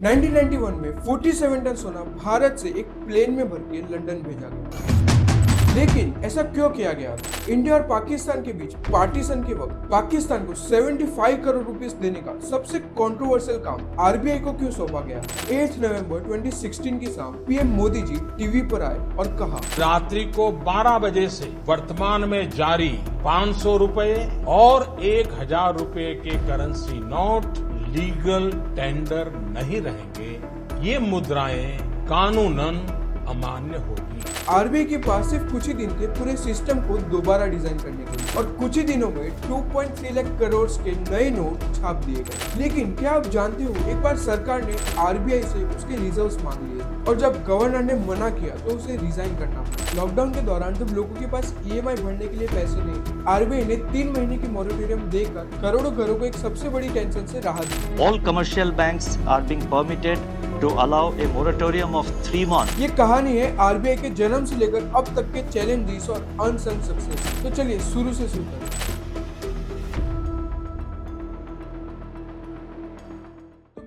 1991 में 47 टन सोना भारत से एक प्लेन में भर के लंदन भेजा गया। लेकिन ऐसा क्यों किया गया? इंडिया और पाकिस्तान के बीच पार्टीशन के वक्त पाकिस्तान को 75 करोड़ रुपीस देने का सबसे कंट्रोवर्शियल काम आरबीआई को क्यों सौंपा गया? 8 नवंबर 2016 की शाम पीएम मोदी जी टीवी पर आए और कहा, रात्रि को 12 बजे से वर्तमान में जारी 500 रुपए और 1000 रुपए के करेंसी नोट लीगल टेंडर नहीं रहेंगे। ये मुद्राएं कानूनन अमान्य होगी। आरबीआई के पास सिर्फ कुछ ही दिन थे पूरे सिस्टम को दोबारा डिजाइन करने के लिए और कुछ ही दिनों में 2.3 लाख करोड़ के नए नोट छाप दिए गए। लेकिन क्या आप जानते हो, एक बार सरकार ने आरबीआई से उसके रिजर्व्स मांग लिए और जब गवर्नर ने मना किया तो उसे रिजाइन करना पड़ा। लॉकडाउन के दौरान जब लोगों के पास ईएमआई भरने के लिए पैसे नहीं, आरबीआई ने 3 महीने की मॉरेटोरियम देकर करोड़ों घरों को एक सबसे बड़ी टेंशन से राहत दी। All commercial banks are being permitted to allow a moratorium of 3 months. ये कहानी है आरबीआई के जन्म से लेकर अब तक के चैलेंजेस और अनसंग सक्सेस। तो चलिए शुरू से शुरू करें।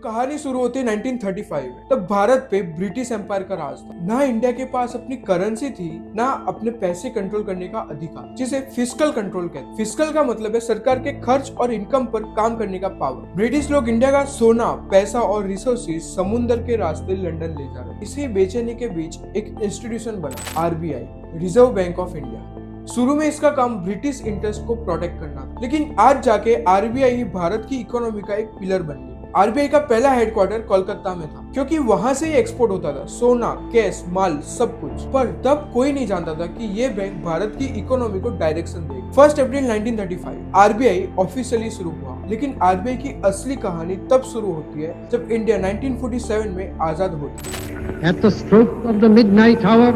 कहानी शुरू होती है 1935 में। तब भारत पे ब्रिटिश एम्पायर का राज था। ना इंडिया के पास अपनी करेंसी थी, ना अपने पैसे कंट्रोल करने का अधिकार, जिसे फिस्कल कंट्रोल कहते हैं। फिस्कल का मतलब है सरकार के खर्च और इनकम पर काम करने का पावर। ब्रिटिश लोग इंडिया का सोना, पैसा और रिसोर्सेज समुद्र के रास्ते लंदन ले जा रहे। इसे बेचने के बीच एक इंस्टीट्यूशन बना, RBI, reserve bank of India. शुरू में इसका काम ब्रिटिश इंटरेस्ट को प्रोटेक्ट करना था, लेकिन आज जाके आरबीआई ही भारत की इकोनॉमी का एक पिलर बन गई। आरबीआई का पहला हेडक्वार्टर कोलकाता में था, क्योंकि वहां से ही एक्सपोर्ट होता था, सोना, कैश, माल, सब कुछ। पर तब कोई नहीं जानता था कि ये बैंक भारत की इकोनॉमी को डायरेक्शन देगा। 1 अप्रैल 1935 आरबीआई ऑफिशियली शुरू हुआ, लेकिन आरबीआई की असली कहानी तब शुरू होती है जब इंडिया 1947 में आजाद होती है। At the stroke of the midnight hour,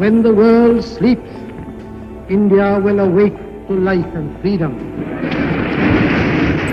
when the world sleeps, India will awake to life and freedom.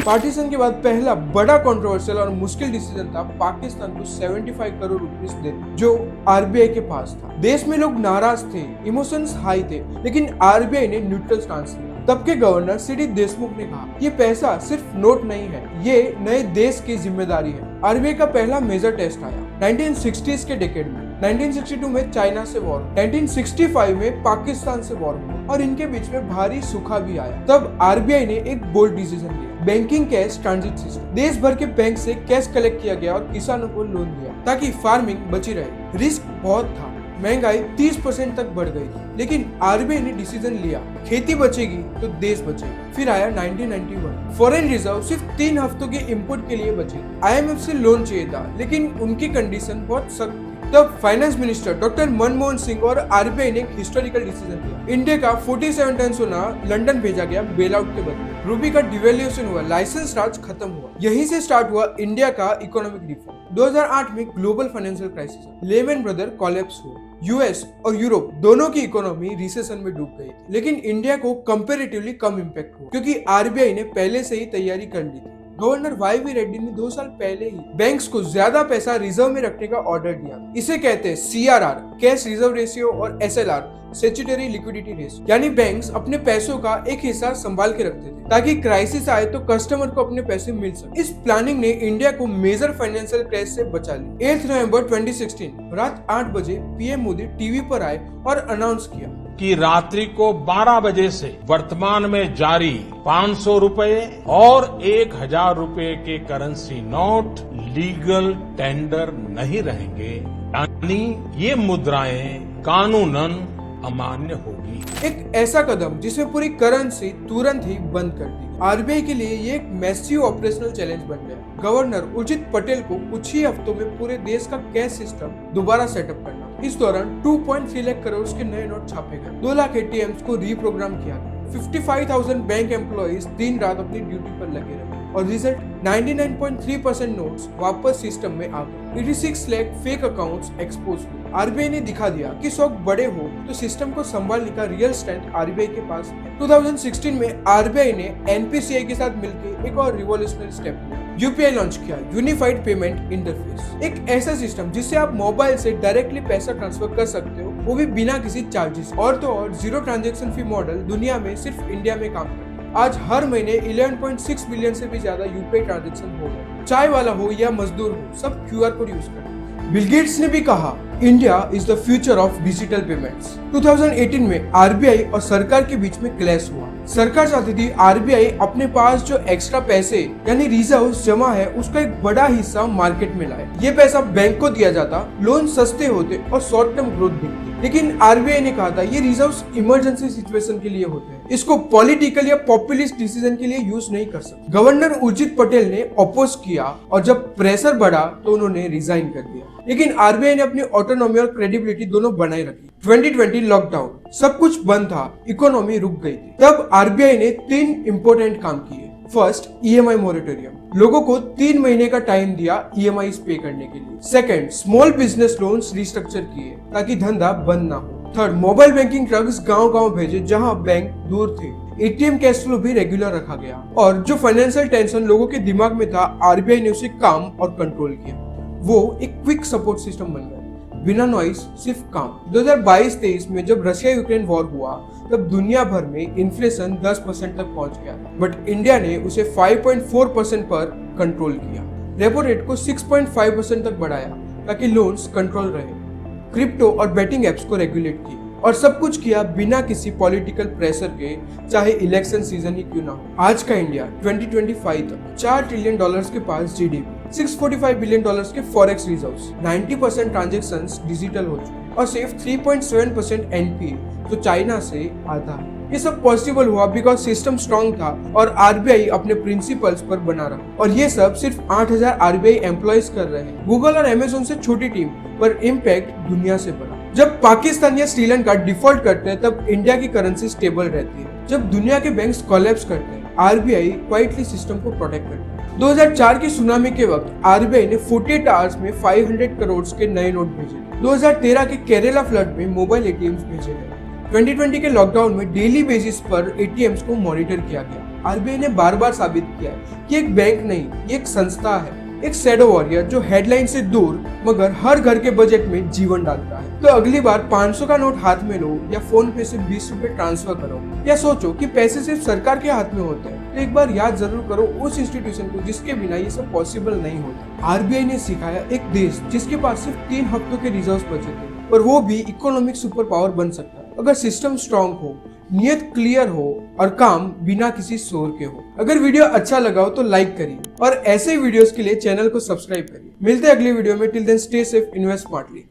Partition के बाद पहला बड़ा कंट्रोवर्शियल और मुश्किल डिसीजन था पाकिस्तान को 75 करोड़ रुपीस देना, जो आरबीआई के पास था। देश में लोग नाराज थे, इमोशंस हाई थे, लेकिन आरबीआई ने न्यूट्रल स्टांस लिया। तब के गवर्नर सीडी देशमुख ने कहा, ये पैसा सिर्फ नोट नहीं है, ये नए देश की जिम्मेदारी है। आरबीआई का पहला मेजर टेस्ट आया 1960s के डेकेड में। 1962 में चाइना से वॉर, 1965 में पाकिस्तान से वॉर और इनके बीच में भारी सूखा भी आया। तब आरबीआई ने एक बोल्ड डिसीजन लिया, बैंकिंग कैश ट्रांजिट सिस्टम। देश भर के बैंक से कैश कलेक्ट किया गया और किसानों को लोन दिया ताकि फार्मिंग बची रहे। रिस्क बहुत था, महंगाई 30% तक बढ़ गई थी, लेकिन आरबीआई ने डिसीजन लिया, खेती बचेगी तो देश बचेगा। फिर आया 1991, फॉरेन रिजर्व सिर्फ 3 हफ्तों के इंपोर्ट के लिए बचे। आईएमएफ से लोन चाहिए था, लेकिन उनकी कंडीशन बहुत सख्त थी। तब finance minister doctor Manmohan Singh और आरबीआई ने एक हिस्टोरिकल डिसीजन लिया। इंडिया का 47 टन सोना लंदन भेजा गया बेल आउट के बदले। रूपी का डिवेल्यूएशन हुआ, लाइसेंस राज खत्म हुआ। यहीं से स्टार्ट हुआ इंडिया का इकोनॉमिक रिफॉर्म। 2008 में global financial crisis, lemon brother collapse हुआ। यूएस और यूरोप दोनों की इकोनॉमी रिसेशन में डूब गई थी, लेकिन इंडिया को कंपैरेटिवली कम इम्पैक्ट हुआ, क्योंकि आरबीआई ने पहले से ही तैयारी कर ली थी। गवर्नर वाई रेड्डी ने 2 साल पहले ही बैंक्स को ज्यादा पैसा रिजर्व में रखने का ऑर्डर दिया। इसे कहते हैं सीआरआर, कैश रिजर्व रेशियो, और एसएलआर, स्टैट्यूटरी लिक्विडिटी रेशियो। यानी बैंक्स अपने पैसों का एक हिस्सा संभाल के रखते थे ताकि क्राइसिस आए तो कस्टमर को अपने पैसे मिल सके। इस प्लानिंग ने इंडिया को मेजर फाइनेंशियल क्रैश से बचा लिया। 8 नवंबर 2016 रात 8 बजे पीएम मोदी टीवी पर आए और अनाउंस किया कि रात्रि को 12 बजे से वर्तमान में जारी 500 रुपए और 1000 रुपए के करेंसी नोट लीगल टेंडर नहीं रहेंगे, यानी ये मुद्राएं कानूनन अमान्य होगी। एक ऐसा कदम जिसमें पूरी करेंसी तुरंत ही बंद कर दी। आरबीआई के लिए ये एक मैसिव ऑपरेशनल चैलेंज बन गया। गवर्नर उर्जित पटेल को कुछ ही हफ्तों में पूरे देश का कैश सिस्टम दोबारा सेटअप करना। इस दौरान 2.3 लाख करोड़ के नए नोट छापे गए, 2 लाख एटीएम्स को रीप्रोग्राम किया गया, 55,000 बैंक एम्प्लॉइज दिन रात अपनी ड्यूटी पर लगे रहे और रिजल्ट 99.3% नोट्स वापस सिस्टम में आ गए। 86 लाख फेक अकाउंट्स एक्सपोज हुए। आरबीआई ने दिखा दिया कि शौक बड़े हो तो सिस्टम को संभालने का रियल स्ट्रेंथ आरबीआई के पास है। 2016 में आरबीआई ने एनपीसीआई के साथ मिलकर एक और रिवॉल्यूशनरी स्टेप लिया, यूपीआई लॉन्च किया, यूनिफाइड पेमेंट इंटरफेस। एक ऐसा सिस्टम जिससे आप मोबाइल से डायरेक्टली पैसा ट्रांसफर कर सकते हो, वो भी बिना किसी चार्जेस। और तो और जीरो ट्रांजैक्शन फी मॉडल दुनिया में सिर्फ इंडिया में काम करता है। आज हर महीने 11.6 बिलियन से भी ज्यादा यूपीआई ट्रांजैक्शन हो गए। चाय वाला हो या मजदूर हो, सब क्यूआर कोड यूज करते हैं। बिल गेट्स ने भी कहा, India is the future of digital payments. 2018 में आरबीआई और सरकार के बीच में क्लैश हुआ। सरकार चाहती थी आरबीआई अपने पास जो एक्स्ट्रा पैसे यानी रिजर्व जमा है उसका एक बड़ा हिस्सा मार्केट में लाए। ये पैसा बैंक को दिया जाता, लोन सस्ते होते और शॉर्ट टर्म ग्रोथ दिखती। लेकिन आरबीआई ने कहा था ये रिजर्व्स इमरजेंसी सिचुएशन के लिए होते हैं, इसको पॉलिटिकल या पॉपुलिस्ट डिसीजन के लिए यूज नहीं कर सकते। गवर्नर उर्जित पटेल ने अपोज किया और जब प्रेशर बढ़ा तो उन्होंने रिजाइन कर दिया। लेकिन आरबीआई ने अपनी ऑटोनॉमी और क्रेडिबिलिटी दोनों बनाए रखी। 2020 लॉकडाउन, सब कुछ बंद था, इकोनॉमी रुक गई थी। तब आरबीआई ने 3 इम्पोर्टेंट काम किए। फर्स्ट, ईएमआई मोरेटोरियम, लोगों को 3 महीने का टाइम दिया ईएमआई पे करने के लिए। Second, small business loans restructure किए ताकि धंधा बंद ना हो। थर्ड, मोबाइल बैंकिंग ट्रक्स गांव-गांव भेजे जहां बैंक दूर थे। एटीएम कैश फ्लो भी रेगुलर रखा गया और जो फाइनेंशियल टेंशन लोगों के दिमाग में था, आरबीआई ने उसे काम और कंट्रोल किया। वो एक क्विक सपोर्ट सिस्टम बन गया, बिना नॉइस, सिर्फ काम। 2022-23 में जब रशिया यूक्रेन वॉर हुआ तब दुनिया भर में इन्फ्लेशन 10% तक पहुंच गया, बट इंडिया ने उसे 5.4% पर कंट्रोल किया। रेपो रेट को 6.5% तक बढ़ाया ताकि लोन्स कंट्रोल रहे। क्रिप्टो और बेटिंग एप्स को रेगुलेट किया और सब कुछ किया बिना किसी पॉलिटिकल प्रेशर के, चाहे इलेक्शन सीजन ही क्यों ना हो। आज का इंडिया 2025 तक $4 ट्रिलियन के पास जीडीपी, $645 बिलियन के फॉरेक्स रिजर्व्स, 90% ट्रांजैक्शंस डिजिटल हो चुके और सिर्फ 3.7% एनपीए, तो चाइना से आधा है। ये सब पॉसिबल हुआ बिकॉज सिस्टम स्ट्रॉन्ग था और आरबीआई अपने प्रिंसिपल्स पर बना रहा। और ये सब सिर्फ 8,000 आरबीआई एम्प्लॉयज कर रहे हैं। गूगल और अमेज़न से छोटी टीम पर इम्पैक्ट दुनिया से बड़ा। जब पाकिस्तान या श्रीलंका डिफॉल्ट करते हैं तब इंडिया की करेंसी स्टेबल रहती है। जब दुनिया के बैंक्स कोलैप्स करते हैं, आरबीआई क्वाइटली सिस्टम को प्रोटेक्ट करती है। 2004 की सुनामी के वक्त आरबीआई ने 48 आवर्स में 500 करोड़ के नए नोट भेजे। 2013 के केरला फ्लड में मोबाइल एटीएम्स भेजे गए। 2020 के लॉकडाउन में डेली बेसिस पर एटीएम्स को मॉनिटर किया गया। आरबीआई ने बार बार साबित किया है कि एक बैंक नहीं, ये एक संस्था है, एक शैडो वॉरियर जो हेडलाइन से दूर मगर हर घर के बजट में जीवन डालता है। तो अगली बार 500 का नोट हाथ में लो या फोन पे से 20 रुपए ट्रांसफर करो या सोचो कि पैसे सिर्फ सरकार के हाथ में होते हैं, तो एक बार याद जरूर करो उस इंस्टीट्यूशन को जिसके बिना ये सब पॉसिबल नहीं होता। आरबीआई ने सिखाया एक देश जिसके पास सिर्फ 3 हफ्तों के रिजर्व बचे थे, पर वो भी इकोनॉमिक सुपर पावर बन सकता है अगर सिस्टम स्ट्रॉन्ग हो, नियत क्लियर हो और काम बिना किसी शोर के हो। अगर वीडियो अच्छा लगा हो तो लाइक करिए और ऐसे वीडियोस के लिए चैनल को सब्सक्राइब करिए। मिलते हैं अगले वीडियो में। Till then stay safe, invest smartly.